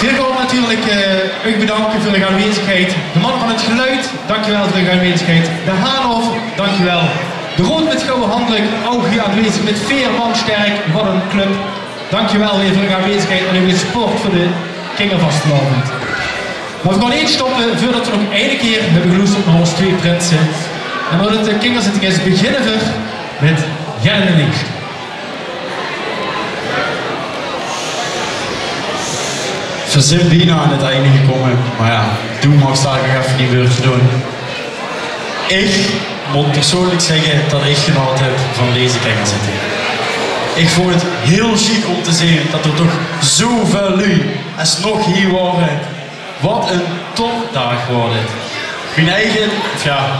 Veel natuurlijk u bedanken voor de aanwezigheid. De man van het geluid, dankjewel voor de aanwezigheid. De Haanhof, dankjewel. De Rood met Gouden Handelijk, ook hier aanwezig met veerman sterk. Wat een club. Dankjewel weer voor de aanwezigheid en uw support voor de Kingervastelavond. Maar we gaan eens stoppen voordat we nog één keer hebben geloesterd naar onze twee prinsen. En omdat de kingerzitting is, beginnen we met Jelle en Links. We zijn bijna aan het einde gekomen, maar ja, toen mag ik nog even niet weer doen. Ik moet persoonlijk zeggen dat ik genoten heb van deze kingerzitting. Ik vond het heel chic om te zien dat er toch zoveel lui nog hier waren. Wat een topdag wordt het. Mijn eigen,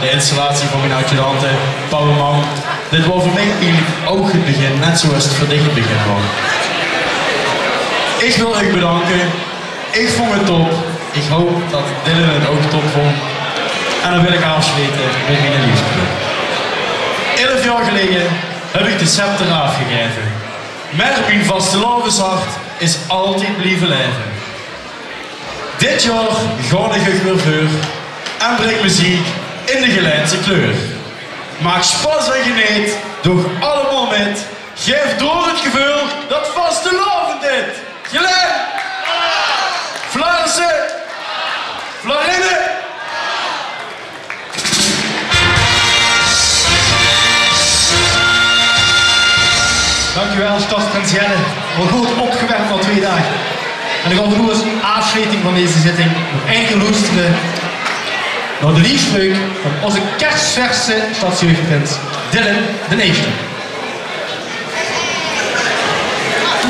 de installatie van mijn adjudanten, Pauwman. Dit was voor mij eigenlijk ook het begin, net zoals het voor dich het begin was. Ik wil u bedanken. Ik vond het top. Ik hoop dat Dylan het ook top vond. En dan wil ik afsluiten met mijn liefde. 11 jaar geleden heb ik de scepter afgegeven. Maar mijn vastelavondshart is altijd blijven leven. Dit jaar ga ik weer voor en breng muziek in de Gelijnse kleur. Maak spas en geniet, doe allemaal met. Geef door het gevoel dat vastelavond dit. Gelijn! Vlaarsen! Vlarinne! Dankjewel, Stadsprins Jelle. Wel goed opgewerkt al 2 dagen. En dan gaan we nu eens afsluiting van deze zitting nog enkel luisteren naar de liefspreuk van onze kerstverse stadsjeugdprins Dylan de Neefste.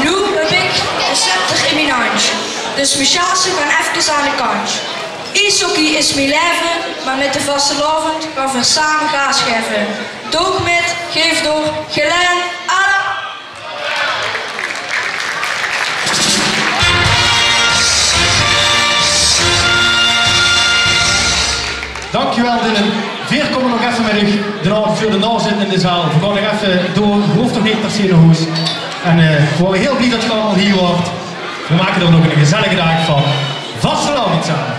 Nu heb ik de scepter in mijn hand. De speciaalste van even aan de kant. Ijshockey is mijn leven, maar met de vastelavond gaan we samen gas geven. Doog met, geef door, gelijn, alle. Dankjewel Dylan. Veer komen nog even met u voor de nazitten in de zaal. We gaan nog even door, hoeft nog niet per se naar huis. En we waren heel blij dat je allemaal hier wordt. We maken er nog een gezellige dag van. Vastelavond samen.